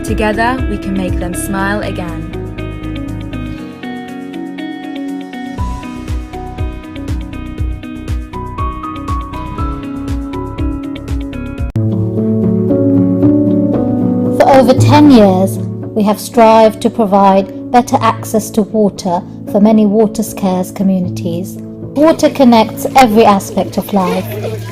Together we can make them smile again. For over 10 years, we have strived to provide better access to water for many water-scarce communities. Water connects every aspect of life.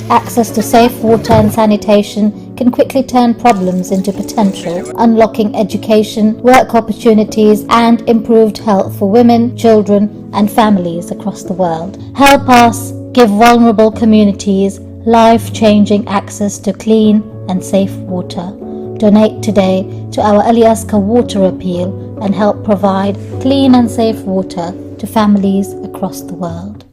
Access to safe water and sanitation can quickly turn problems into potential, unlocking education, work opportunities, and improved health for women, children, and families across the world. Help us give vulnerable communities life-changing access to clean and safe water. Donate today to our Aliaska Water Appeal and help provide clean and safe water to families across the world.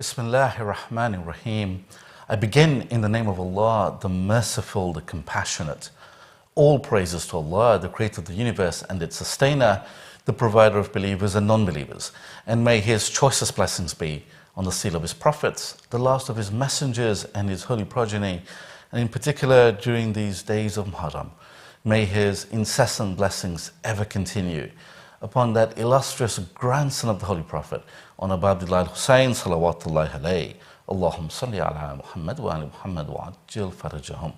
Bismillahir Rahmanir Rahim. I begin in the name of Allah, the Merciful, the Compassionate. All praises to Allah, the Creator of the universe and its Sustainer, the Provider of believers and non-believers. And may His choicest blessings be on the seal of His prophets, the last of His messengers and His holy progeny, and in particular during these days of Muharram. May His incessant blessings ever continue upon that illustrious grandson of the Holy Prophet, on Abu Abdullah al-Hussein salawatullahi alayhi. Allahumma salli ala Muhammad wa ala Muhammad wa ajil farajahum.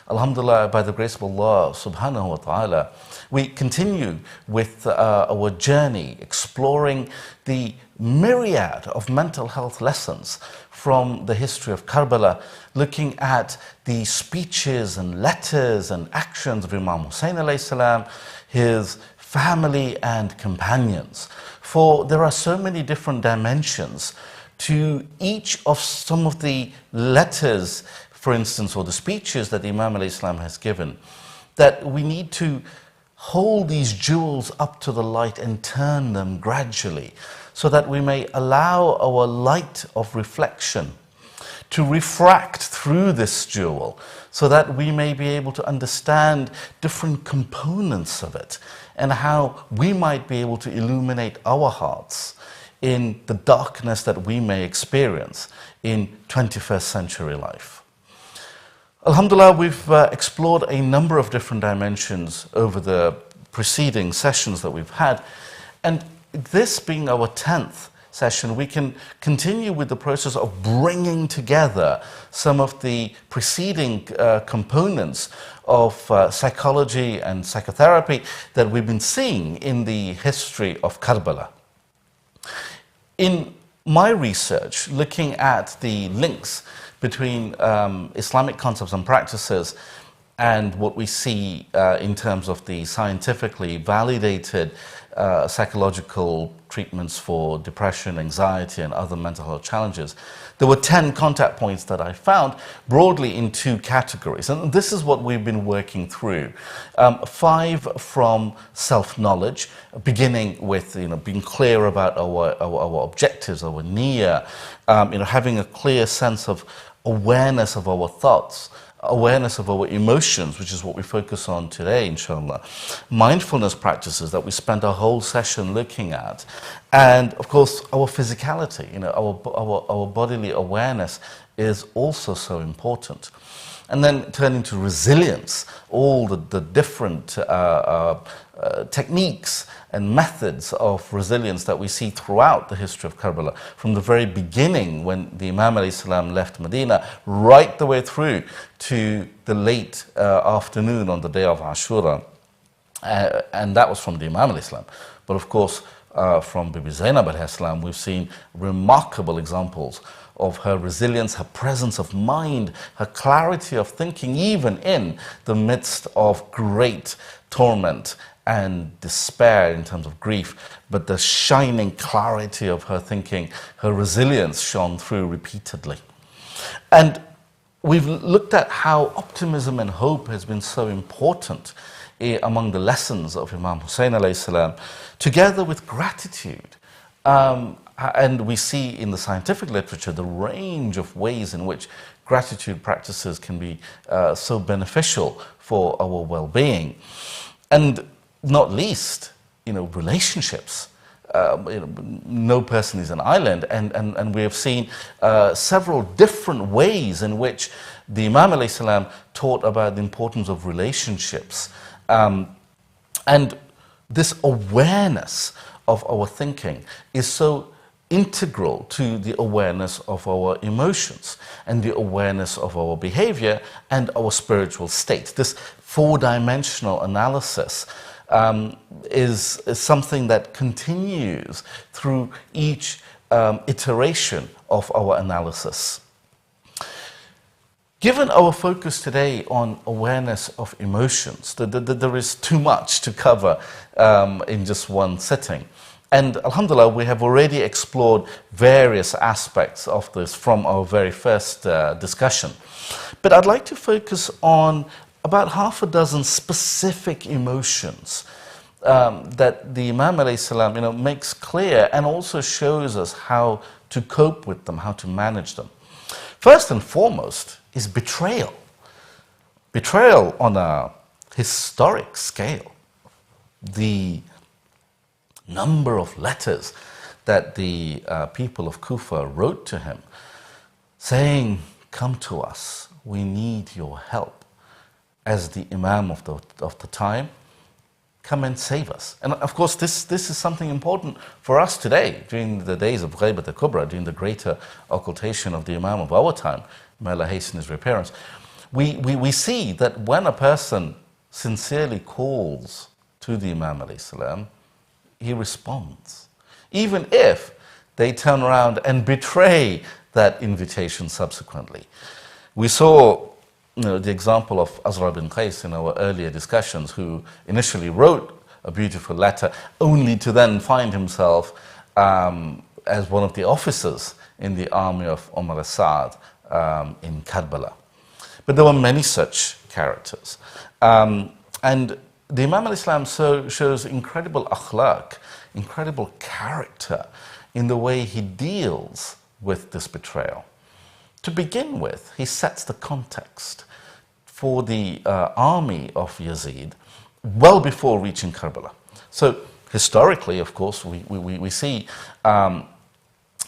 Alhamdulillah, by the grace of Allah subhanahu wa ta'ala, we continue with our journey exploring the myriad of mental health lessons from the history of Karbala, looking at the speeches and letters and actions of Imam Hussein alayhi salam, his family and companions. For there are so many different dimensions to each of some of the letters, for instance, or the speeches that Imam alayhi salam has given, that we need to hold these jewels up to the light and turn them gradually, so that we may allow our light of reflection to refract through this jewel, so that we may be able to understand different components of it and how we might be able to illuminate our hearts in the darkness that we may experience in 21st century life. Alhamdulillah, we've explored a number of different dimensions over the preceding sessions that we've had, and this being our 10th session, we can continue with the process of bringing together some of the preceding components of psychology and psychotherapy that we've been seeing in the history of Karbala. In my research, looking at the links between Islamic concepts and practices and what we see in terms of the scientifically validated psychological treatments for depression, anxiety, and other mental health challenges, there were 10 contact points that I found broadly in 2 categories. And this is what we've been working through. 5 from self-knowledge, beginning with being clear about our objectives, our niyyah, having a clear sense of awareness of our thoughts, awareness of our emotions, which is what we focus on today, inshallah. Mindfulness practices that we spent our whole session looking at. And of course, our physicality, our bodily awareness is also so important. And then turning to resilience, all the different techniques and methods of resilience that we see throughout the history of Karbala, from the very beginning when the Imam alayhi salam left Medina, right the way through to the late afternoon on the day of Ashura. And that was from the Imam alayhi salam. But of course, from Bibi Zainab alayhi salam, we've seen remarkable examples of her resilience, her presence of mind, her clarity of thinking, even in the midst of great torment and despair in terms of grief, but the shining clarity of her thinking, her resilience shone through repeatedly. And we've looked at how optimism and hope has been so important among the lessons of Imam Hussein alayhi salam, together with gratitude. And we see in the scientific literature the range of ways in which gratitude practices can be so beneficial for our well-being. And not least, relationships. No person is an island, and we have seen several different ways in which the Imam alayhi salam taught about the importance of relationships. And this awareness of our thinking is so integral to the awareness of our emotions and the awareness of our behavior and our spiritual state. This four-dimensional analysis is something that continues through each iteration of our analysis. Given our focus today on awareness of emotions, there is too much to cover in just one sitting. And alhamdulillah, we have already explored various aspects of this from our very first discussion. But I'd like to focus on about half a dozen specific emotions that the Imam alayhi salam, makes clear and also shows us how to cope with them, how to manage them. First and foremost is betrayal. Betrayal on a historic scale. The number of letters that the people of Kufa wrote to him saying, "Come to us, we need your help." As the Imam of the time, come and save us. And of course, this is something important for us today, during the days of Ghaibat al-Kubra, during the greater occultation of the Imam of our time, may Allah hasten his reappearance. We see that when a person sincerely calls to the Imam alayhi salam, he responds, even if they turn around and betray that invitation subsequently. We saw the example of Azra bin Qais in our earlier discussions, who initially wrote a beautiful letter only to then find himself as one of the officers in the army of Umar al-Sa'd in Karbala. But there were many such characters. And the Imam al-Islam shows incredible akhlaq, incredible character in the way he deals with this betrayal. To begin with, he sets the context for the army of Yazid well before reaching Karbala. So historically, of course, we see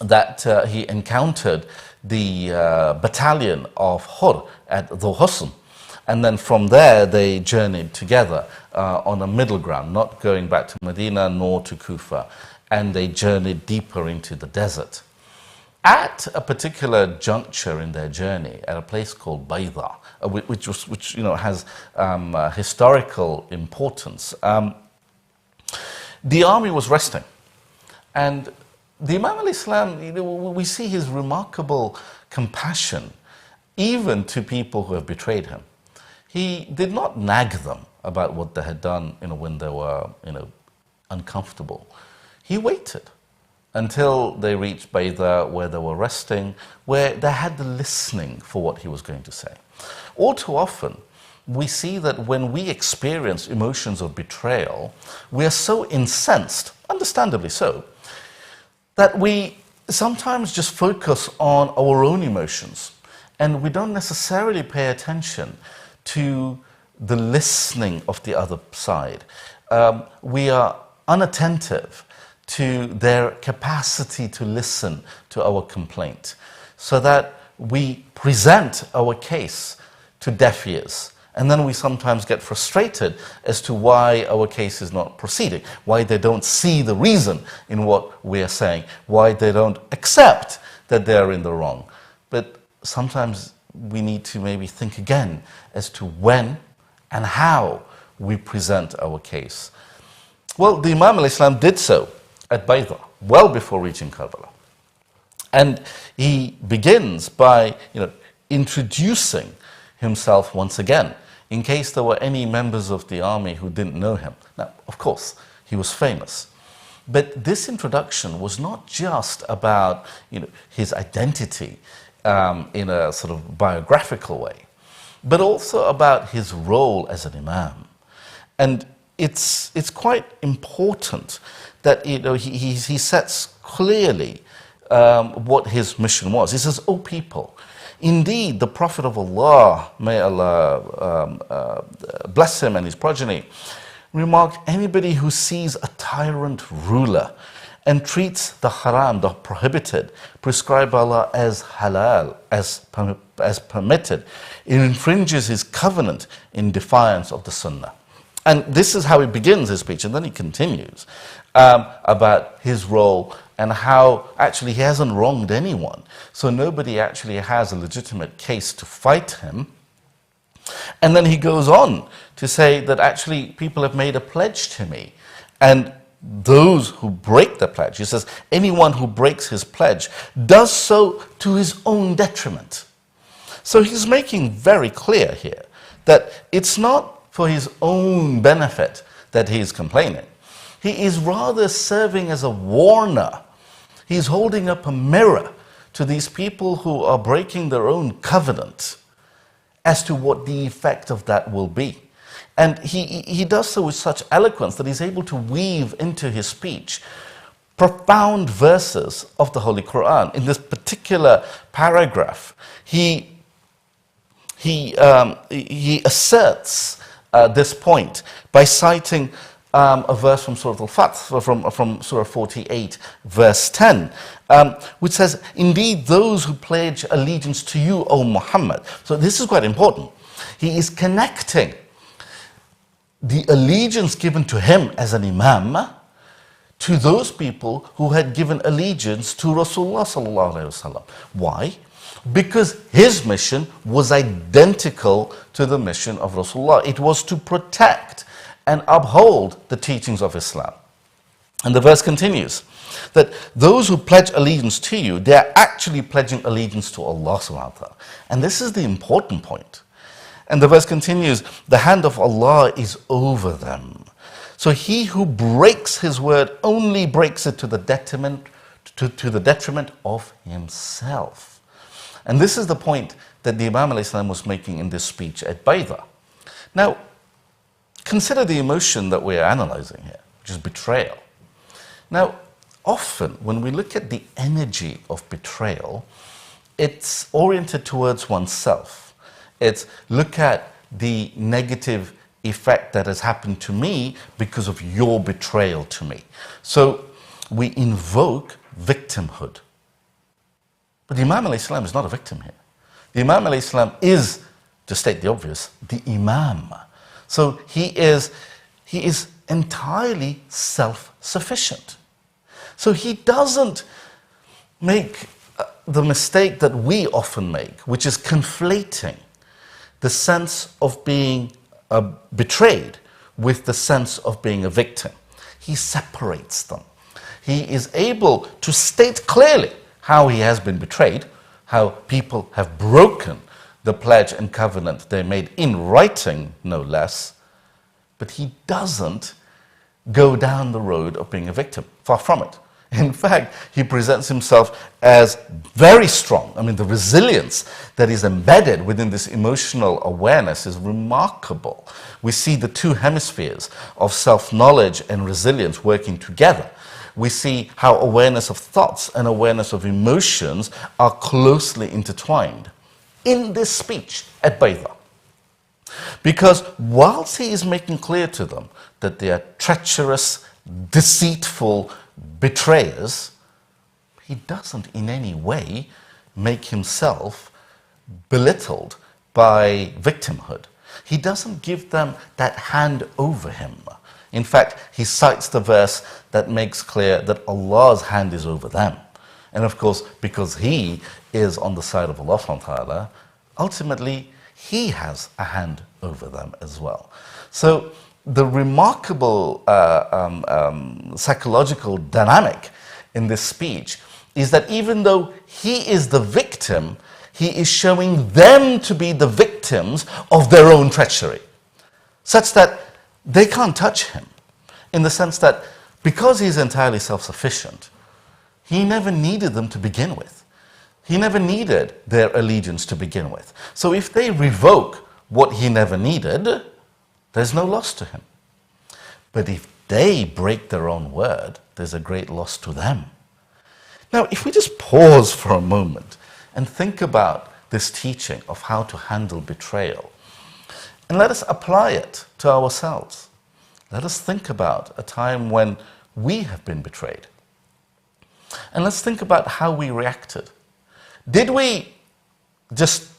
that he encountered the battalion of Hur at Dhu Husn. And then from there, they journeyed together on a middle ground, not going back to Medina nor to Kufa. And they journeyed deeper into the desert. At a particular juncture in their journey, at a place called Bayda, which has historical importance, the army was resting. And the Imam al-Islam, we see his remarkable compassion, even to people who have betrayed him. He did not nag them about what they had done, when they were, uncomfortable. He waited until they reached Bayda, where they were resting, where they had the listening for what he was going to say. All too often, we see that when we experience emotions of betrayal, we are so incensed, understandably so, that we sometimes just focus on our own emotions, and we don't necessarily pay attention to the listening of the other side. We are unattentive to their capacity to listen to our complaint, so that we present our case to deaf ears. And then we sometimes get frustrated as to why our case is not proceeding, why they don't see the reason in what we are saying, why they don't accept that they are in the wrong. But sometimes we need to maybe think again as to when and how we present our case. Well, the Imam al-Islam did so at Bayda, well before reaching Karbala. And he begins by introducing himself once again in case there were any members of the army who didn't know him. Now, of course, he was famous. But this introduction was not just about his identity in a sort of biographical way, but also about his role as an imam. And it's quite important that he sets clearly what his mission was. He says, "O people, indeed the Prophet of Allah, may Allah bless him and his progeny, remarked, anybody who sees a tyrant ruler and treats the haram, the prohibited, prescribed by Allah as halal, as permitted, it infringes his covenant in defiance of the sunnah." And this is how he begins his speech, and then he continues about his role and how actually he hasn't wronged anyone. So nobody actually has a legitimate case to fight him. And then he goes on to say that actually people have made a pledge to me. And those who break the pledge, he says, anyone who breaks his pledge does so to his own detriment. So he's making very clear here that it's not for his own benefit that he is complaining. He is rather serving as a warner. He's holding up a mirror to these people who are breaking their own covenant as to what the effect of that will be. And he does so with such eloquence that he's able to weave into his speech profound verses of the Holy Quran. In this particular paragraph, he asserts this point by citing a verse from Surah Al-Fath, from Surah 48, verse 10, which says, indeed those who pledge allegiance to you, O Muhammad. So this is quite important. He is connecting the allegiance given to him as an imam to those people who had given allegiance to Rasulullah sallallahu alaihi wasallam. Why? Because his mission was identical to the mission of Rasulullah. It was to protect and uphold the teachings of Islam. And the verse continues that those who pledge allegiance to you, they are actually pledging allegiance to Allah subhanahu wa ta'ala. And this is the important point. And the verse continues, the hand of Allah is over them. So he who breaks his word only breaks it to the detriment of himself. And this is the point that the Imam alayhi salam was making in this speech at Bayda. Now, consider the emotion that we are analyzing here, which is betrayal. Now, often when we look at the energy of betrayal, it's oriented towards oneself. It's look at the negative effect that has happened to me because of your betrayal to me. So we invoke victimhood. But the Imam alayhi salam is not a victim here. The Imam alayhi salam is, to state the obvious, the Imam. So he is entirely self-sufficient. So he doesn't make the mistake that we often make, which is conflating the sense of being betrayed with the sense of being a victim. He separates them. He is able to state clearly how he has been betrayed, how people have broken the pledge and covenant they made in writing, no less, but he doesn't go down the road of being a victim. Far from it. In fact, he presents himself as very strong. I mean, the resilience that is embedded within this emotional awareness is remarkable. We see the two hemispheres of self-knowledge and resilience working together. We see how awareness of thoughts and awareness of emotions are closely intertwined in this speech at Bayda. Because whilst he is making clear to them that they are treacherous, deceitful betrayers, he doesn't in any way make himself belittled by victimhood. He doesn't give them that hand over him. In fact, he cites the verse that makes clear that Allah's hand is over them. And of course, because he is on the side of Allah subhanahu wa ta'ala, ultimately he has a hand over them as well. So the remarkable psychological dynamic in this speech is that even though he is the victim, he is showing them to be the victim victims of their own treachery, such that they can't touch him, in the sense that because he's entirely self-sufficient, he never needed them to begin with. He never needed their allegiance to begin with. So if they revoke what he never needed, there's no loss to him. But if they break their own word, there's a great loss to them. Now, if we just pause for a moment and think about this teaching of how to handle betrayal, and let us apply it to ourselves. Let us think about a time when we have been betrayed. And let's think about how we reacted. Did we just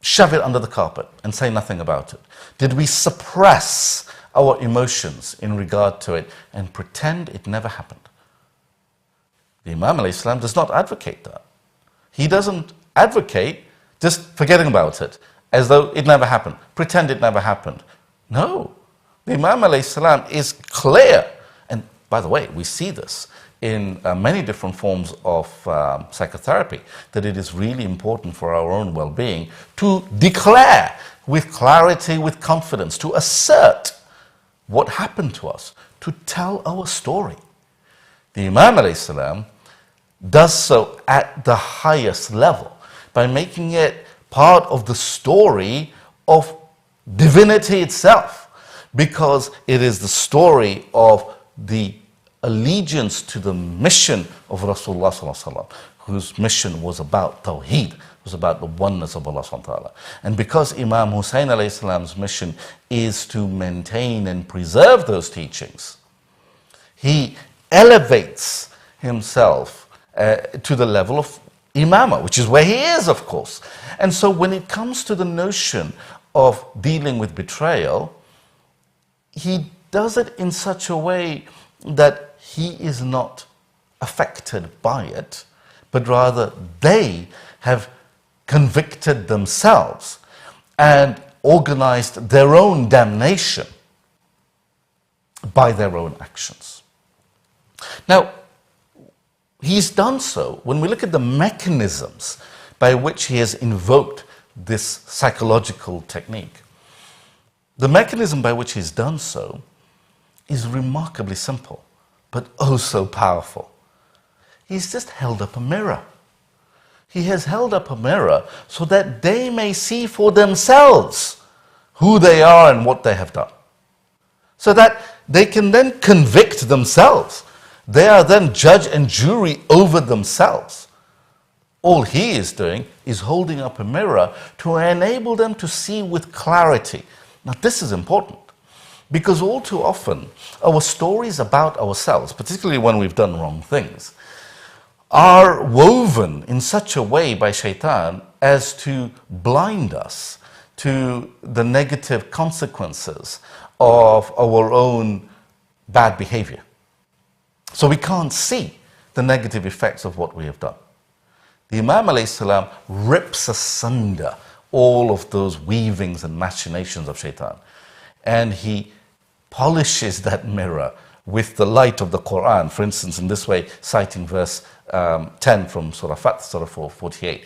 shove it under the carpet and say nothing about it? Did we suppress our emotions in regard to it and pretend it never happened? The Imam alayhi salam does not advocate that. He doesn't advocate just forgetting about it as though it never happened, pretend it never happened. No, the Imam alayhi salam is clear. And by the way, we see this in many different forms of psychotherapy, that it is really important for our own well-being to declare with clarity, with confidence, to assert what happened to us, to tell our story. The Imam alayhi salam does so at the highest level by making it part of the story of divinity itself, because it is the story of the allegiance to the mission of Rasulullah sallallahu alaihi wasallam, whose mission was about Tawheed, was about the oneness of Allah subhanahu wa ta'ala. And because Imam Hussein alayhi salam's mission is to maintain and preserve those teachings, he elevates himself to the level of imama, which is where he is, of course. And so when it comes to the notion of dealing with betrayal, he does it in such a way that he is not affected by it, but rather they have convicted themselves and organized their own damnation by their own actions. Now, he's done so when we look at the mechanisms by which he has invoked this psychological technique. The mechanism by which he's done so is remarkably simple, but oh so powerful. He's just held up a mirror. He has held up a mirror so that they may see for themselves who they are and what they have done, so that they can then convict themselves. They are then judge and jury over themselves. All he is doing is holding up a mirror to enable them to see with clarity. Now, this is important, because all too often our stories about ourselves, particularly when we've done wrong things, are woven in such a way by shaitan as to blind us to the negative consequences of our own bad behavior. So we can't see the negative effects of what we have done. The Imam alayhi salam rips asunder all of those weavings and machinations of shaitan, and he polishes that mirror with the light of the Quran. For instance, in this way, citing verse 10 from Surah Fath, Surah 48,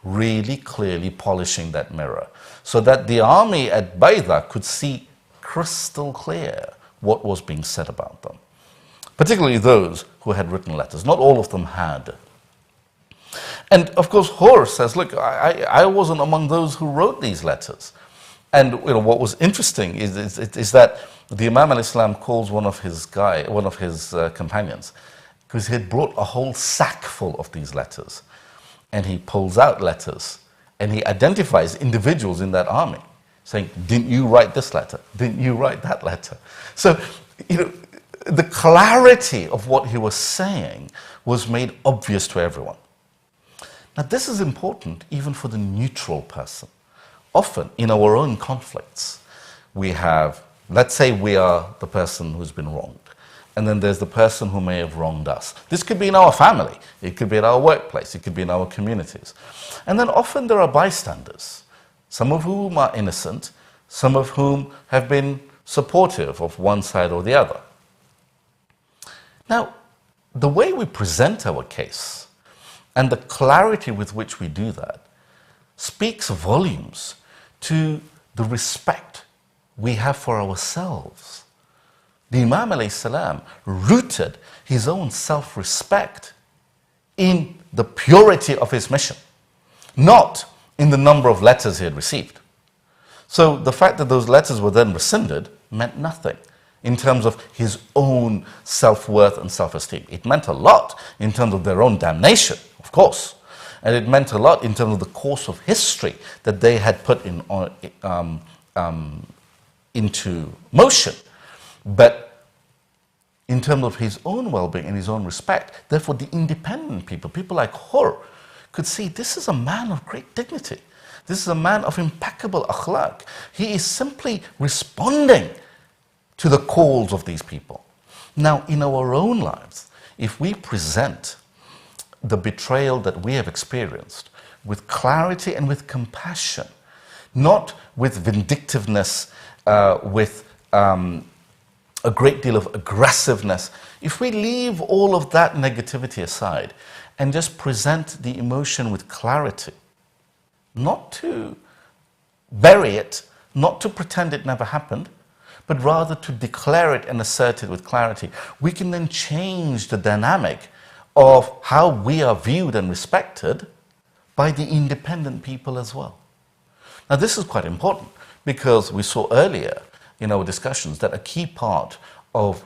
really clearly polishing that mirror, so that the army at Bayda could see crystal clear what was being said about them, particularly those who had written letters. Not all of them had. And of course, Hur says, look, I wasn't among those who wrote these letters. And what was interesting is that the Imam al-Islam calls one of his companions, because he had brought a whole sack full of these letters. And he pulls out letters and he identifies individuals in that army, saying, didn't you write this letter? Didn't you write that letter? So, the clarity of what he was saying was made obvious to everyone. Now, this is important even for the neutral person. Often, in our own conflicts, we have, let's say we are the person who's been wronged, and then there's the person who may have wronged us. This could be in our family, it could be in our workplace, it could be in our communities. And then often there are bystanders, some of whom are innocent, some of whom have been supportive of one side or the other. Now, the way we present our case and the clarity with which we do that speaks volumes to the respect we have for ourselves. The Imam alayhi salam rooted his own self-respect in the purity of his mission, not in the number of letters he had received. So the fact that those letters were then rescinded meant nothing in terms of his own self-worth and self-esteem. It meant a lot in terms of their own damnation, of course, and it meant a lot in terms of the course of history that they had put into motion. But in terms of his own well-being and his own respect, therefore the independent people like Hur, could see this is a man of great dignity. This is a man of impeccable akhlaq. He is simply responding to the calls of these people. Now, in our own lives, if we present the betrayal that we have experienced with clarity and with compassion, not with vindictiveness, with a great deal of aggressiveness, if we leave all of that negativity aside and just present the emotion with clarity, not to bury it, not to pretend it never happened, but rather to declare it and assert it with clarity, we can then change the dynamic of how we are viewed and respected by the independent people as well. Now, this is quite important because we saw earlier in our discussions that a key part of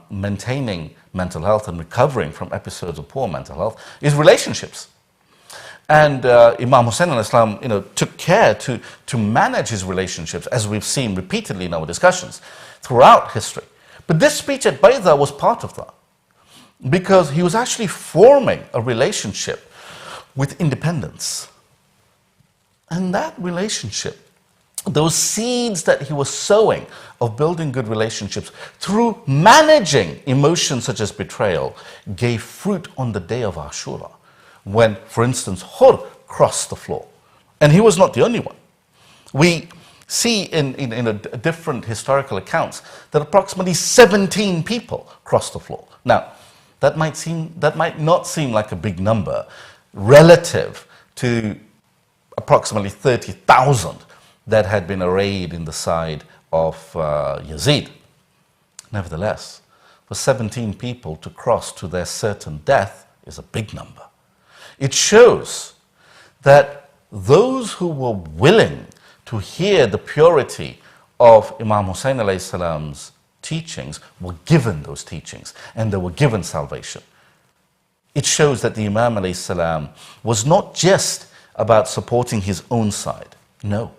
maintaining mental health and recovering from episodes of poor mental health is relationships. And Imam Hussein al-Islam, took care to manage his relationships, as we've seen repeatedly in our discussions throughout history. But this speech at Bayda was part of that, because he was actually forming a relationship with independence. And that relationship, those seeds that he was sowing of building good relationships through managing emotions such as betrayal, gave fruit on the day of Ashura, when, for instance, Hur crossed the floor. And he was not the only one. We see in different historical accounts that approximately 17 people crossed the floor. Now, that might not seem like a big number relative to approximately 30,000 that had been arrayed in the side of Yazid. Nevertheless, for 17 people to cross to their certain death is a big number. It shows that those who were willing to hear the purity of Imam Hussein alayhi salam's teachings were given those teachings, and they were given salvation. It shows that the Imam alayhi salam was not just about supporting his own side, no,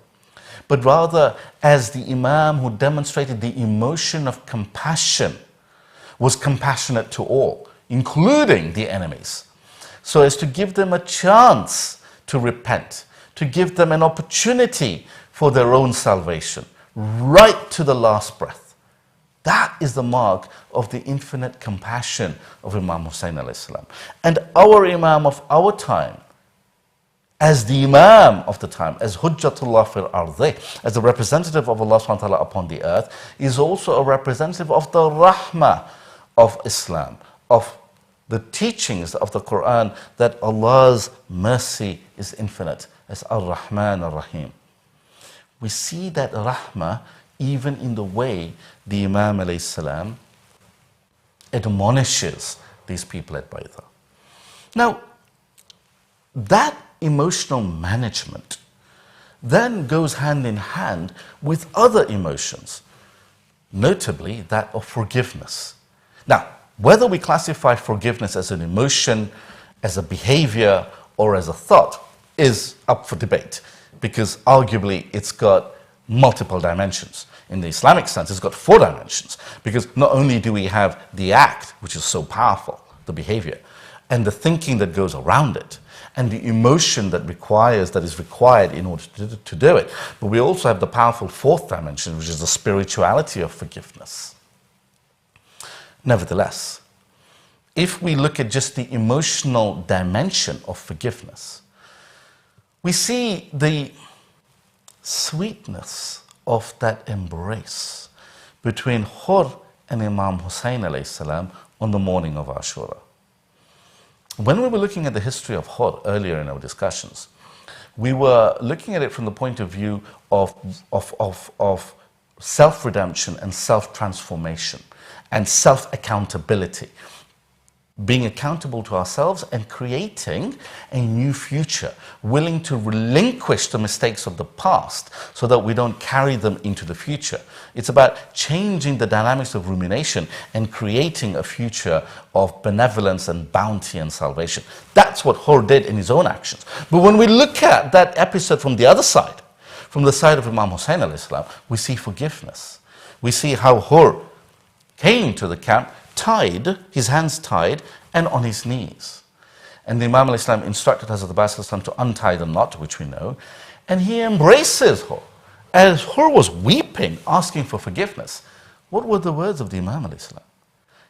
but rather as the Imam who demonstrated the emotion of compassion, was compassionate to all, including the enemies, so as to give them a chance to repent, to give them an opportunity for their own salvation, right to the last breath. That is the mark of the infinite compassion of Imam Hussein alayhi salam. And our Imam of our time, as the Imam of the time, as Hujjatullah fil Ardi, as the representative of Allah subhanahu wa ta'ala upon the earth, is also a representative of the Rahmah of Islam, of the teachings of the Quran, that Allah's mercy is infinite, as Ar-Rahman Ar-Rahim. We see that Rahmah even in the way the Imam alayhi salam admonishes these people at Bayda. Now, that emotional management then goes hand in hand with other emotions, notably that of forgiveness. Now, whether we classify forgiveness as an emotion, as a behavior, or as a thought is up for debate, because arguably it's got multiple dimensions. In the Islamic sense, it's got 4 dimensions, because not only do we have the act, which is so powerful, the behavior, and the thinking that goes around it, and the emotion that is required in order to do it, but we also have the powerful 4th dimension, which is the spirituality of forgiveness. Nevertheless, if we look at just the emotional dimension of forgiveness, we see the sweetness of that embrace between Hur and Imam Hussein alayhi salam on the morning of Ashura. When we were looking at the history of Hur earlier in our discussions, we were looking at it from the point of view of self-redemption and self-transformation and self-accountability. Being accountable to ourselves and creating a new future, willing to relinquish the mistakes of the past so that we don't carry them into the future. It's about changing the dynamics of rumination and creating a future of benevolence and bounty and salvation. That's what Hur did in his own actions. But when we look at that episode from the other side, from the side of Imam Hussein alayhi salam, we see forgiveness. We see how Hur came to the camp, tied, his hands tied, and on his knees. And the Imam al-Islam instructed Hazrat Abbas al-Islam to untie the knot, which we know, and he embraces Hur. As Hur was weeping, asking for forgiveness, what were the words of the Imam al-Islam?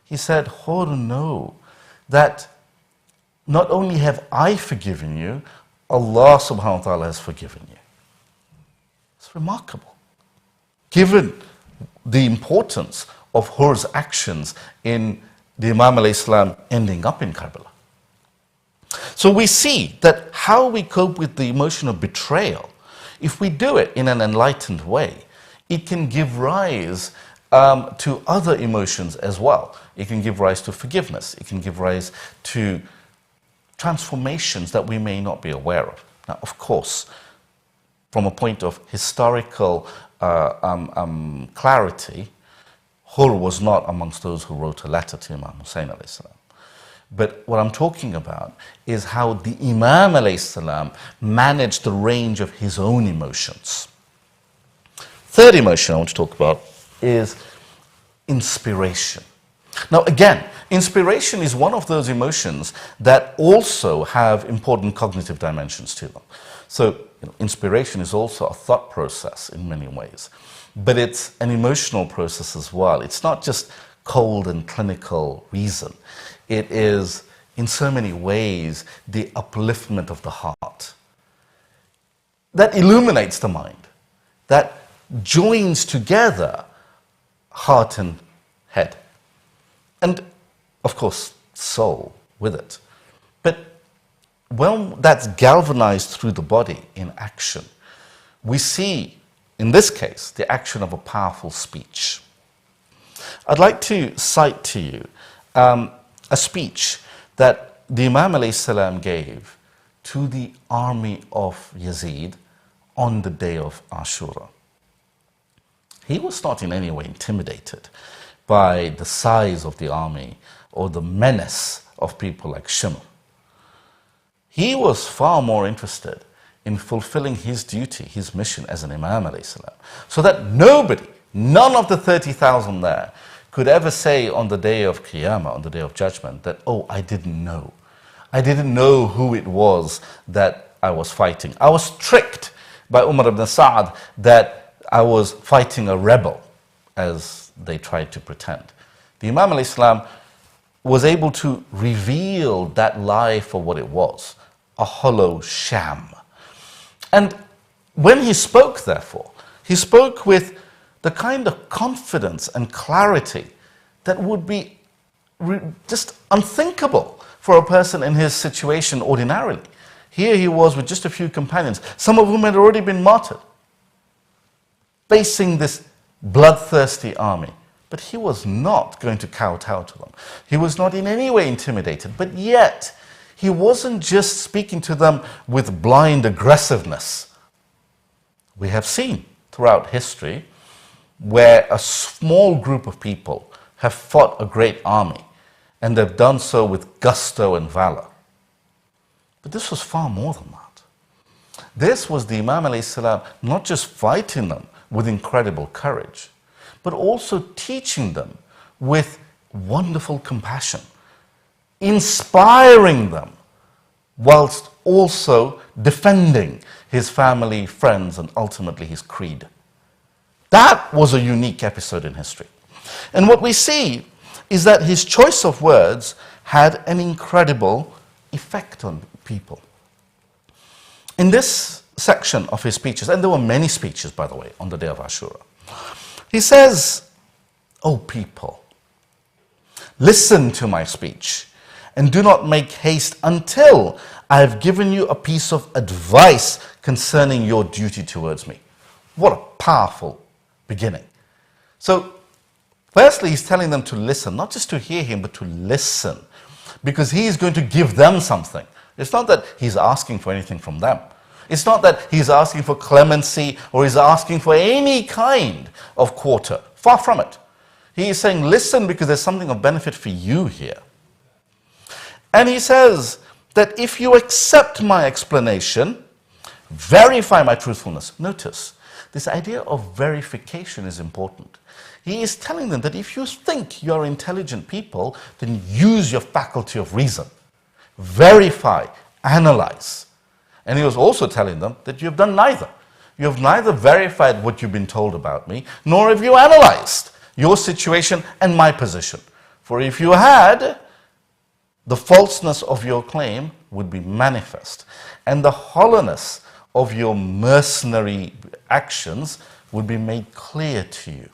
He said, Hur, know that not only have I forgiven you, Allah subhanahu wa ta'ala has forgiven you. It's remarkable. Given the importance of Hur's actions in the Imam al-Islam ending up in Karbala. So we see that how we cope with the emotion of betrayal, if we do it in an enlightened way, it can give rise to other emotions as well. It can give rise to forgiveness. It can give rise to transformations that we may not be aware of. Now, of course, from a point of historical clarity, Hur was not amongst those who wrote a letter to Imam Hussein alayhi salam. But what I'm talking about is how the Imam alayhi salam managed the range of his own emotions. Third emotion I want to talk about is inspiration. Now again, inspiration is one of those emotions that also have important cognitive dimensions to them. So inspiration is also a thought process in many ways. But it's an emotional process as well. It's not just cold and clinical reason. It is, in so many ways, the upliftment of the heart that illuminates the mind, that joins together heart and head, and, of course, soul with it. But when that's galvanized through the body in action, we see in this case, the action of a powerful speech. I'd like to cite to you a speech that the Imam alayhi salam gave to the army of Yazid on the day of Ashura. He was not in any way intimidated by the size of the army or the menace of people like Shimr. He was far more interested in fulfilling his duty, his mission as an Imam alayhi salam, so that nobody, none of the 30,000 there, could ever say on the day of Qiyamah, on the day of judgment, that, oh, I didn't know. I didn't know who it was that I was fighting. I was tricked by Umar ibn Sa'ad that I was fighting a rebel, as they tried to pretend. The Imam alayhi salam was able to reveal that lie for what it was, a hollow sham. And when he spoke, therefore, he spoke with the kind of confidence and clarity that would be just unthinkable for a person in his situation ordinarily. Here he was with just a few companions, some of whom had already been martyred, facing this bloodthirsty army. But he was not going to kowtow to them. He was not in any way intimidated, but yet he wasn't just speaking to them with blind aggressiveness. We have seen throughout history where a small group of people have fought a great army, and they've done so with gusto and valor. But this was far more than that. This was the Imam alayhi salam not just fighting them with incredible courage, but also teaching them with wonderful compassion, inspiring them, whilst also defending his family, friends, and ultimately his creed. That was a unique episode in history. And what we see is that his choice of words had an incredible effect on people. In this section of his speeches, and there were many speeches, by the way, on the day of Ashura, he says, "O people, listen to my speech, and do not make haste until I have given you a piece of advice concerning your duty towards me. What a powerful beginning. So, firstly, he's telling them to listen, not just to hear him, but to listen, because he's going to give them something. It's not that he's asking for anything from them. It's not that he's asking for clemency or he's asking for any kind of quarter. Far from it. He is saying, listen, because there's something of benefit for you here. And he says that if you accept my explanation, verify my truthfulness. Notice, this idea of verification is important. He is telling them that if you think you're intelligent people, then use your faculty of reason. Verify, analyze. And he was also telling them that you have done neither. You have neither verified what you've been told about me, nor have you analyzed your situation and my position. For if you had, the falseness of your claim would be manifest, and the hollowness of your mercenary actions would be made clear to you.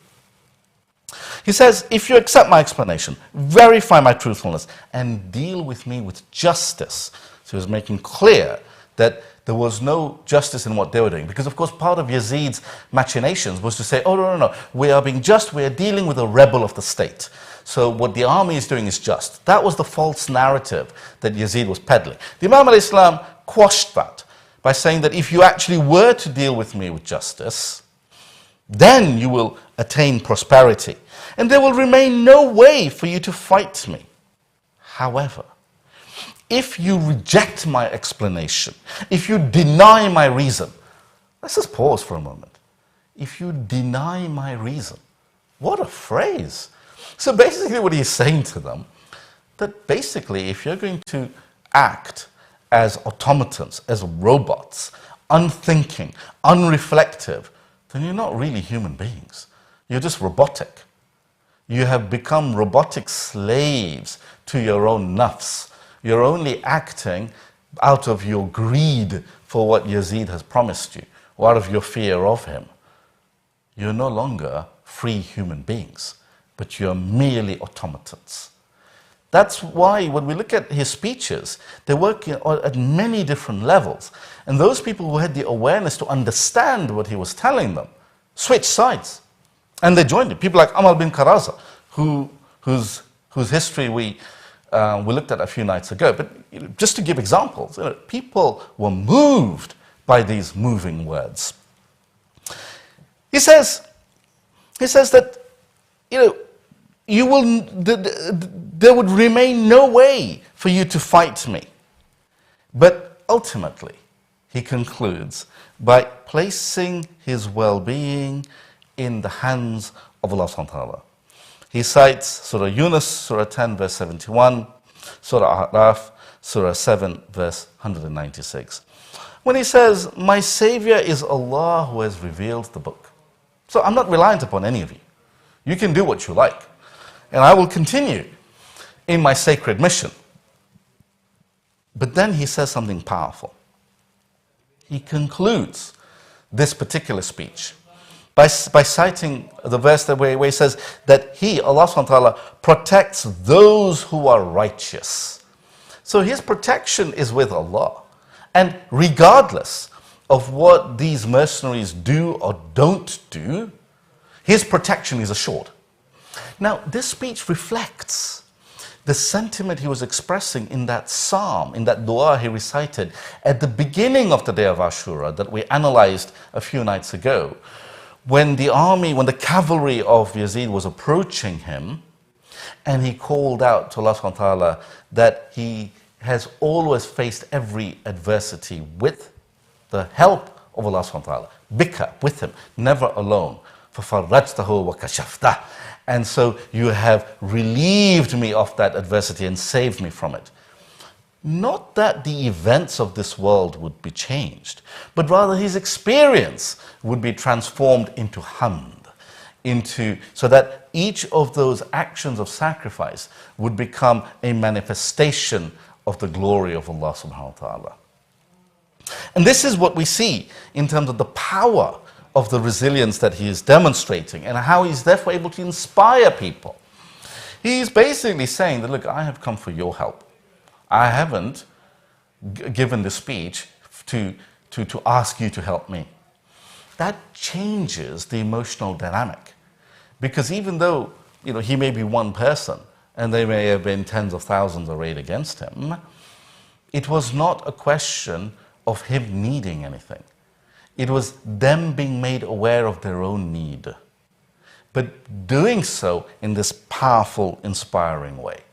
He says, if you accept my explanation, verify my truthfulness, and deal with me with justice. So he was making clear that there was no justice in what they were doing. Because, of course, part of Yazid's machinations was to say, oh, no, we are being just, we are dealing with a rebel of the state. So what the army is doing is just. That was the false narrative that Yazid was peddling. The Imam al-Islam quashed that by saying that if you actually were to deal with me with justice, then you will attain prosperity, and there will remain no way for you to fight me. However, if you reject my explanation, if you deny my reason, let's just pause for a moment. If you deny my reason, what a phrase. So basically what he's saying to them, that basically if you're going to act as automatons, as robots, unthinking, unreflective, then you're not really human beings. You're just robotic. You have become robotic slaves to your own nafs. You're only acting out of your greed for what Yazid has promised you, or out of your fear of him. You're no longer free human beings, but you're merely automatons. That's why when we look at his speeches, they work at many different levels. And those people who had the awareness to understand what he was telling them switched sides. And they joined him. People like Amal bin Karaza, whose history we looked at a few nights ago. But just to give examples, people were moved by these moving words. He says that, there would remain no way for you to fight me. But ultimately, he concludes by placing his well-being in the hands of Allah subhanahu wa ta'ala. He cites Surah Yunus, Surah 10, verse 71, Surah A'raf, Surah 7, verse 196. When he says, my Savior is Allah who has revealed the book. So I'm not reliant upon any of you. You can do what you like. And I will continue in my sacred mission. But then he says something powerful. He concludes this particular speech by citing the verse where he says that he, Allah subhanahu wa ta'ala, protects those who are righteous. So his protection is with Allah. And regardless of what these mercenaries do or don't do, his protection is assured. Now, this speech reflects the sentiment he was expressing in that psalm, in that dua he recited at the beginning of the day of Ashura that we analyzed a few nights ago, when the cavalry of Yazid was approaching him, and he called out to Allah subhanahu wa ta'ala that he has always faced every adversity with the help of Allah subhanahu wa ta'ala. Bika, with him, never alone. فَفَرَّجْتَهُ وَكَشَفْتَهُ. And so you have relieved me of that adversity and saved me from it. Not that the events of this world would be changed, but rather his experience would be transformed into hamd, so that each of those actions of sacrifice would become a manifestation of the glory of Allah subhanahu wa ta'ala. And this is what we see in terms of the power of the resilience that he is demonstrating and how he's therefore able to inspire people. He's basically saying that, look, I have come for your help. I haven't given this speech to to ask you to help me. That changes the emotional dynamic. Because even though he may be one person and there may have been tens of thousands arrayed against him, it was not a question of him needing anything. It was them being made aware of their own need, but doing so in this powerful, inspiring way.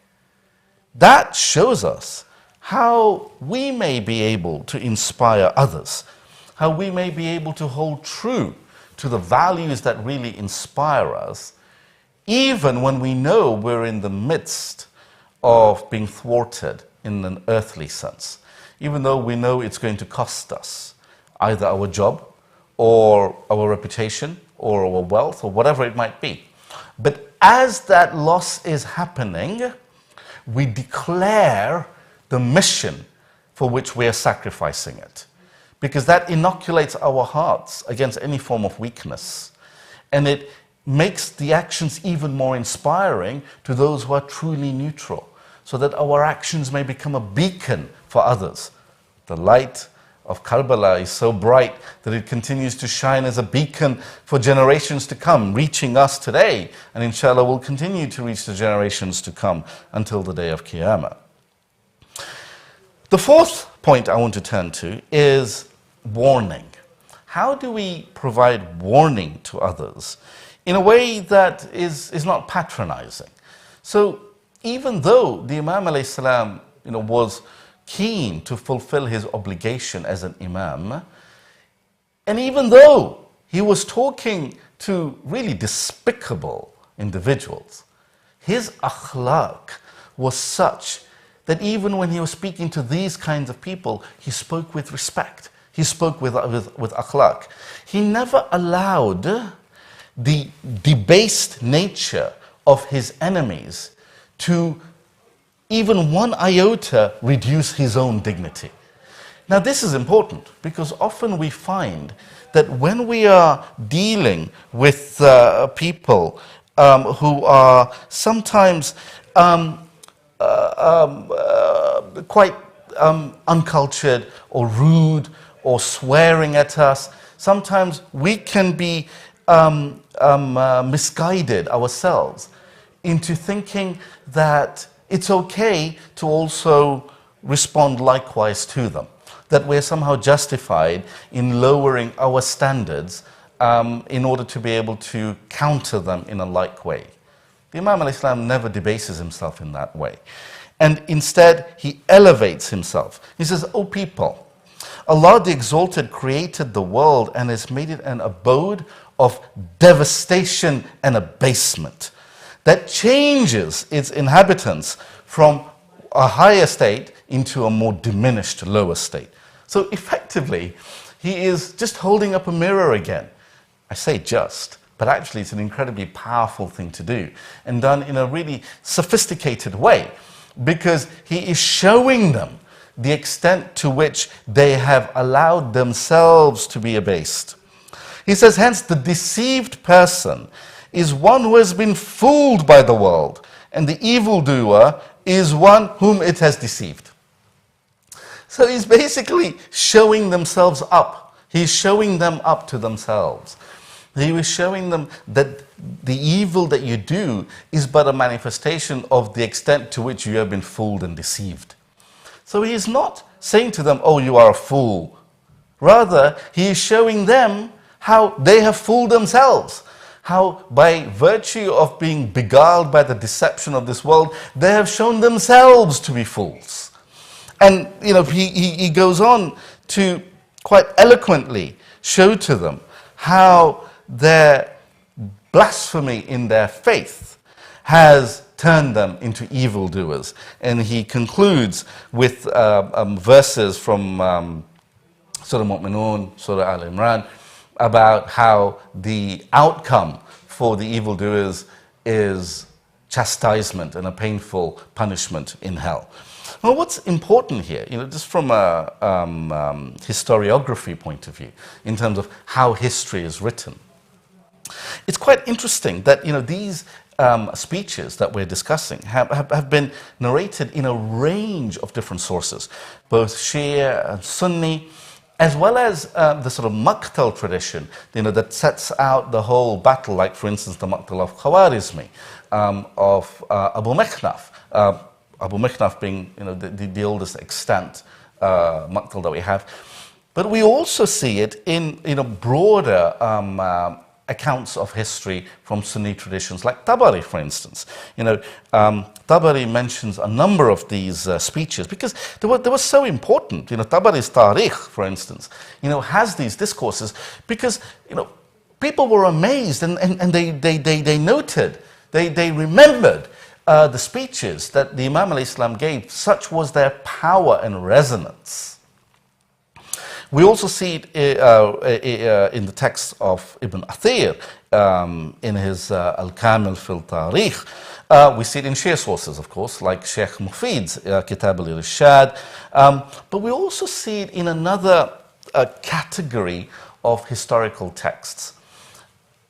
That shows us how we may be able to inspire others, how we may be able to hold true to the values that really inspire us, even when we know we're in the midst of being thwarted in an earthly sense, even though we know it's going to cost us either our job or our reputation or our wealth or whatever it might be. But as that loss is happening, we declare the mission for which we are sacrificing it, because that inoculates our hearts against any form of weakness, and it makes the actions even more inspiring to those who are truly neutral, so that our actions may become a beacon for others. The light of Karbala is so bright that it continues to shine as a beacon for generations to come, reaching us today, and inshallah will continue to reach the generations to come until the day of Qiyamah. The fourth point I want to turn to is warning. How do we provide warning to others in a way that is not patronizing? So even though the Imam alayhi salam, was keen to fulfill his obligation as an imam, and even though he was talking to really despicable individuals, his akhlaq was such that even when he was speaking to these kinds of people, he spoke with respect. He spoke with akhlaq. He never allowed the debased nature of his enemies to even one iota reduce his own dignity. Now this is important because often we find that when we are dealing with people who are sometimes quite uncultured or rude or swearing at us, sometimes we can be misguided ourselves into thinking that it's okay to also respond likewise to them, that we're somehow justified in lowering our standards in order to be able to counter them in a like way. The Imam al-Islam never debases himself in that way. And instead, he elevates himself. He says, "O people, Allah the Exalted created the world and has made it an abode of devastation and abasement that changes its inhabitants from a higher state into a more diminished lower state." So effectively, he is just holding up a mirror again. I say just, but actually it's an incredibly powerful thing to do, and done in a really sophisticated way, because he is showing them the extent to which they have allowed themselves to be abased. He says, hence the deceived person is one who has been fooled by the world, and the evildoer is one whom it has deceived. So he's basically showing themselves up. He's showing them up to themselves. He was showing them that the evil that you do is but a manifestation of the extent to which you have been fooled and deceived. So he is not saying to them, "Oh, you are a fool." Rather, he is showing them how they have fooled themselves. How by virtue of being beguiled by the deception of this world, they have shown themselves to be fools. And he goes on to quite eloquently show to them how their blasphemy in their faith has turned them into evildoers. And he concludes with verses from Surah Mu'minun, Surah Al-Imran, about how the outcome for the evildoers is chastisement and a painful punishment in hell. Well, what's important here, just from a historiography point of view, in terms of how history is written, it's quite interesting that these speeches that we're discussing have been narrated in a range of different sources, both Shia and Sunni, as well as the sort of Maqtal tradition, that sets out the whole battle, like for instance the Maqtal of Khawarizmi, of Abu Mikhnaf. Abu Mikhnaf being the oldest extant Maqtal that we have. But we also see it in broader accounts of history from Sunni traditions, like Tabari, for instance. Tabari mentions a number of these speeches because they were so important. Tabari's Tarikh, for instance, has these discourses because people were amazed and they noted, they remembered the speeches that the Imam al-Islam gave. Such was their power and resonance. We also see it in the text of Ibn Athir, in his Al-Kamil fil Tarikh. We see it in Shia sources, of course, like Sheikh Mufid's Kitab al-Irshad. But we also see it in another category of historical texts.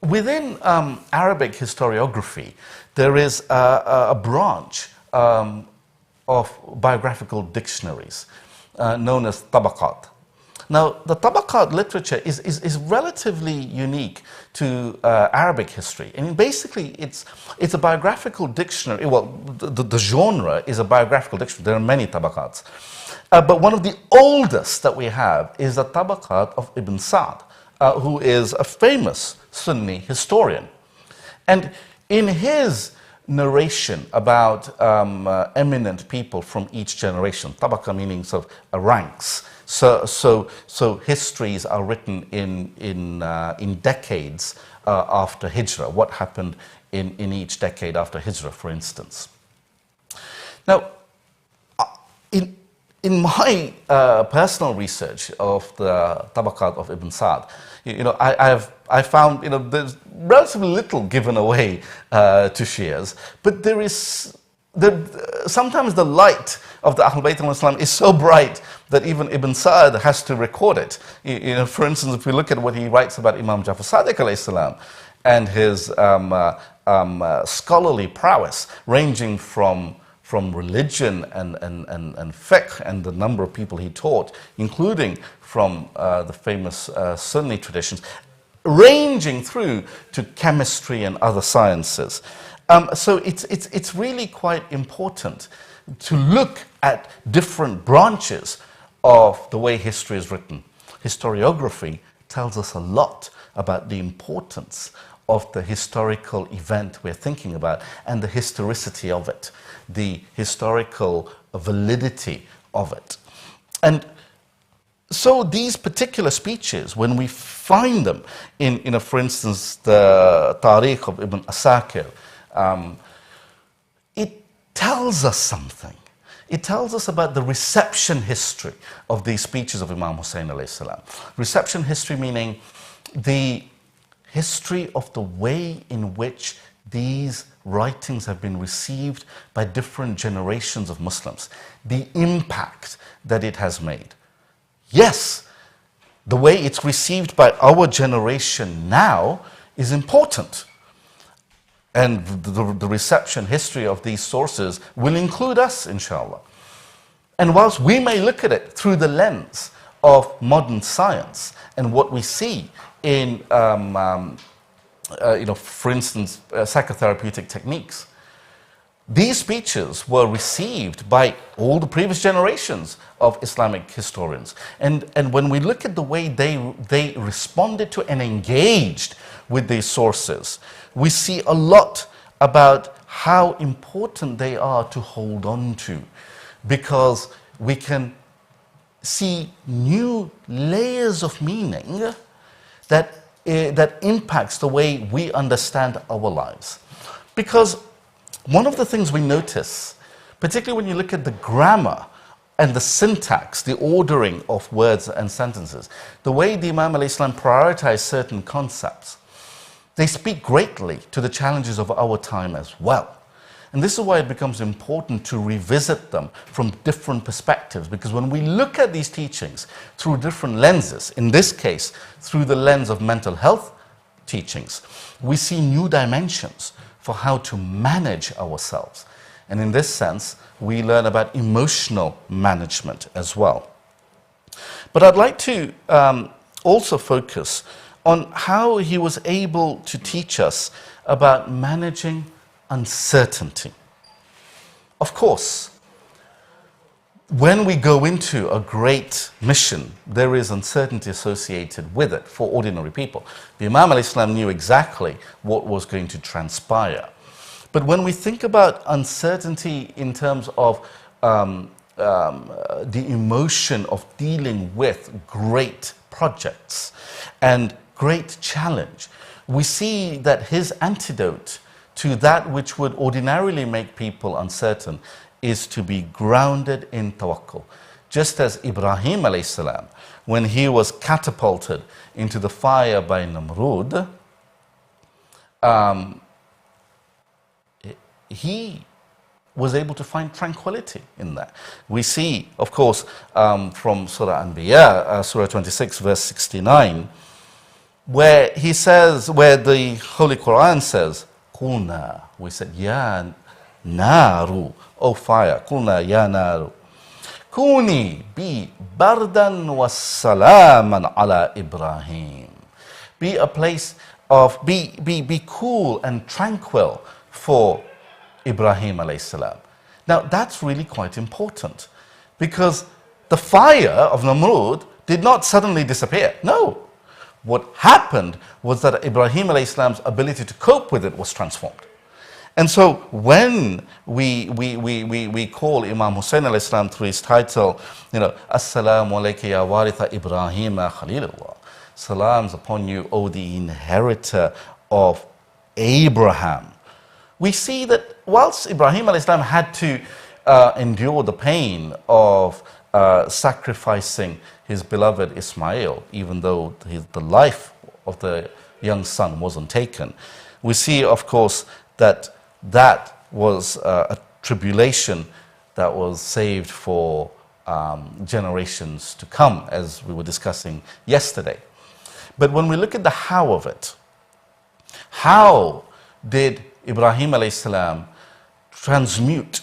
Within Arabic historiography, there is a branch of biographical dictionaries known as Tabaqat. Now, the Tabaqat literature is relatively unique to Arabic history. And basically, it's a biographical dictionary. Well, the genre is a biographical dictionary. There are many Tabaqats. But one of the oldest that we have is the Tabaqat of Ibn Sa'd, who is a famous Sunni historian. And in his narration about eminent people from each generation, Tabaqa meaning sort of ranks, so histories are written in decades after Hijrah. What happened in each decade after Hijrah, for instance. Now, in my personal research of the Tabaqat of Ibn Sa'd, I found there's relatively little given away to Shias, but there is sometimes the light of the Ahlulbayt al-Islam is so bright that even Ibn Sa'd has to record it. For instance, if we look at what he writes about Imam Jafar Sadiq alayhi salam and his scholarly prowess, ranging from religion and fiqh and the number of people he taught, including from the famous Sunni traditions, ranging through to chemistry and other sciences. So it's really quite important to look at different branches of the way history is written. Historiography tells us a lot about the importance of the historical event we're thinking about and the historicity of it, the historical validity of it. And so these particular speeches, when we find them in for instance, the Tarikh of Ibn Asakir, it tells us something. It tells us about the reception history of these speeches of Imam Hussein alayhi salam. Reception history meaning the history of the way in which these writings have been received by different generations of Muslims, the impact that it has made. Yes, the way it's received by our generation now is important. And the reception history of these sources will include us, inshallah. And whilst we may look at it through the lens of modern science and what we see in, for instance, psychotherapeutic techniques, these speeches were received by all the previous generations of Islamic historians. And when we look at the way they responded to and engaged with these sources, we see a lot about how important they are to hold on to, because we can see new layers of meaning that impacts the way we understand our lives. Because one of the things we notice, particularly when you look at the grammar and the syntax, the ordering of words and sentences, the way the Imam al-Islam prioritized certain concepts, they speak greatly to the challenges of our time as well. And this is why it becomes important to revisit them from different perspectives, because when we look at these teachings through different lenses, in this case, through the lens of mental health teachings, we see new dimensions for how to manage ourselves. And in this sense, we learn about emotional management as well. But I'd like to also focus on how he was able to teach us about managing uncertainty. Of course, when we go into a great mission, there is uncertainty associated with it for ordinary people. The Imam al-Islam knew exactly what was going to transpire. But when we think about uncertainty in terms of the emotion of dealing with great projects and great challenge, we see that his antidote to that which would ordinarily make people uncertain is to be grounded in tawakkul. Just as Ibrahim alayhi salam, when he was catapulted into the fire by Namrud, he was able to find tranquility in that. We see, of course, from Surah Anbiya, Surah 26, verse 69, where he says, where the Holy Quran says, Qulna, we said, Ya naru, O fire, Qulna ya naru, Kuni bi bardan wa salaman ala Ibrahim. Be a place of, be cool and tranquil for Ibrahim alayhi salam. Now that's really quite important, because the fire of Namrud did not suddenly disappear. No. What happened was that Ibrahim alayhi salam's ability to cope with it was transformed. And so when we call Imam Hussein alayhi salam through his title, Assalamu alayka ya waritha Ibrahim Khalilullah. Salams upon you, O the inheritor of Abraham. We see that whilst Ibrahim alayhi salam had to endure the pain of sacrificing his beloved Ismail, even though the life of the young son wasn't taken, we see, of course, that was a tribulation that was saved for generations to come, as we were discussing yesterday. But when we look at the how of it, how did Ibrahim alayhi salam transmute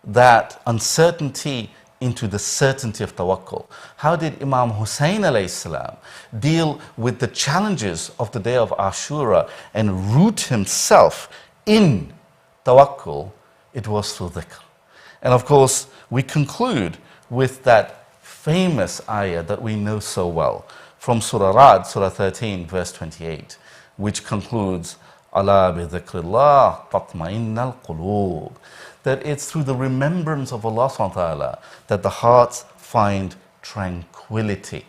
that uncertainty into the certainty of tawakkul? How did Imam Hussein alayhi salam deal with the challenges of the day of Ashura and root himself in tawakkul? It was through dhikr. And of course, we conclude with that famous ayah that we know so well from Surah Ra'd, Surah 13, verse 28, which concludes, Ala bi dhikrillah tatma'innal qulub. That it's through the remembrance of Allah subhanahu wa ta'ala that the hearts find tranquility.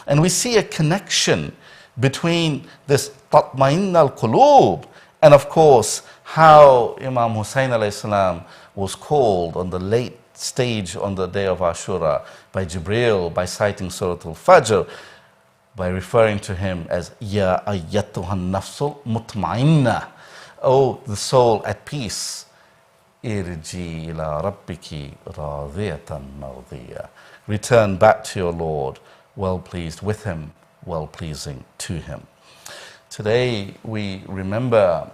And we see a connection between this tatma'innal qulub and, of course, how Imam Hussein alayhi salam was called on the late stage on the day of Ashura by Jibreel, by citing Surah Al-Fajr, by referring to him as Ya ayyatuhan nafsul mutma'inna, oh, the soul at peace, irji ila rabbiki radiyatan mardiya. Return back to your Lord, well pleased with him, well pleasing to him. Today we remember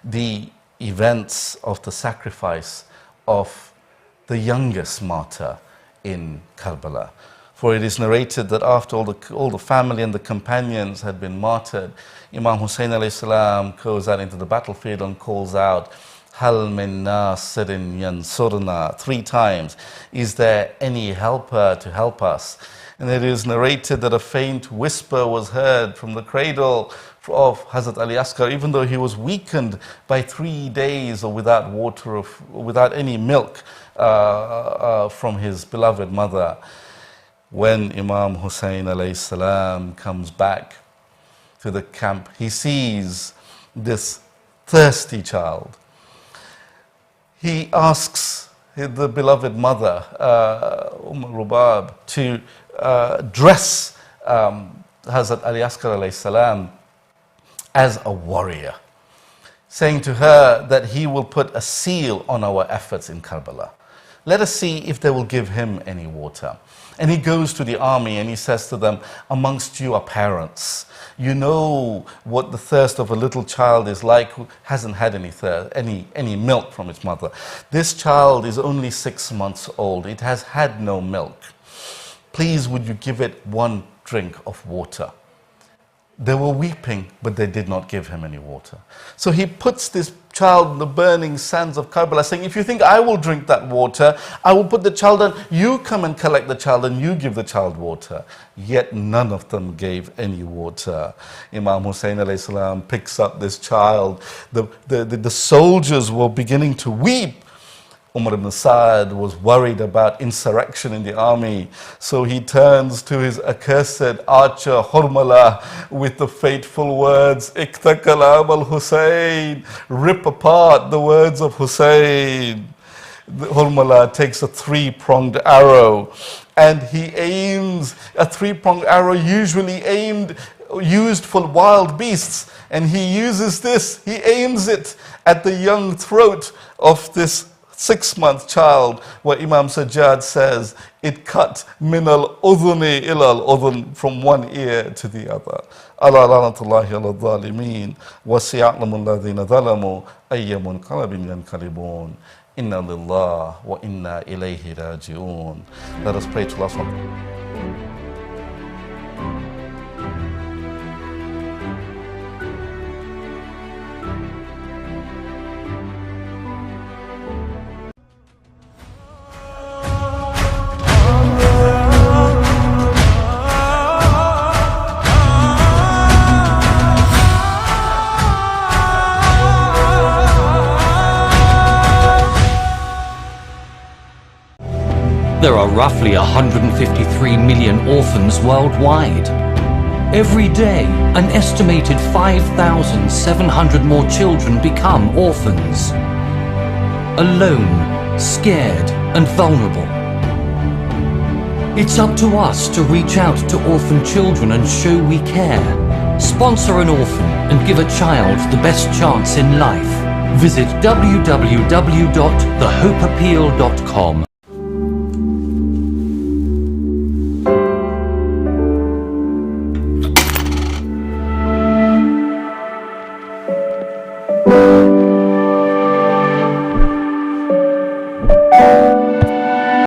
the events of the sacrifice of the youngest martyr in Karbala. For it is narrated that after all the family and the companions had been martyred, Imam Hussein alayhi salam goes out into the battlefield and calls out, Hal min nasirin yansurna, 3 times. Is there any helper to help us? And it is narrated that a faint whisper was heard from the cradle of Hazrat Ali Asghar, even though he was weakened by 3 days or without water, without any milk from his beloved mother. When Imam Hussein alayhi salam comes back to the camp, he sees this thirsty child. He asks the beloved mother, Rubab, to dress Hazrat Ali Asghar alayhi salam as a warrior, saying to her that he will put a seal on our efforts in Karbala. Let us see if they will give him any water. And he goes to the army and he says to them, amongst you are parents. You know what the thirst of a little child is like who hasn't had any milk from its mother. This child is only 6 months old. It has had no milk. please would you give it one drink of water? They were weeping, but they did not give him any water. So he puts this child in the burning sands of Karbala, saying, if you think I will drink that water, I will put the child on. You come and collect the child and you give the child water. Yet none of them gave any water. Imam Hussein alayhi salam picks up this child. The soldiers were beginning to weep. Umar ibn Sa'd was worried about insurrection in the army, so he turns to his accursed archer Hurmala with the fateful words, Iqta kalam al-Hussein, rip apart the words of Hussein. Hurmala takes a three-pronged arrow, and he aims a three-pronged arrow usually used for wild beasts, and he uses this, he aims it at the young throat of this 6-month child, where Imam Sajjad says it cut min al-udhuni ila al-udhun, from one ear to the other. Ala lanatullahi ala dhalimeen wa siya'lamu alladhina dhalamu ayya munqalabin yanqalibun. Inna lillahi wa inna ilayhi raji'un. Let us pray to Allah subhanahu. There are roughly 153 million orphans worldwide. Every day, an estimated 5,700 more children become orphans. Alone, scared, and vulnerable. It's up to us to reach out to orphan children and show we care. Sponsor an orphan and give a child the best chance in life. Visit www.thehopeappeal.com.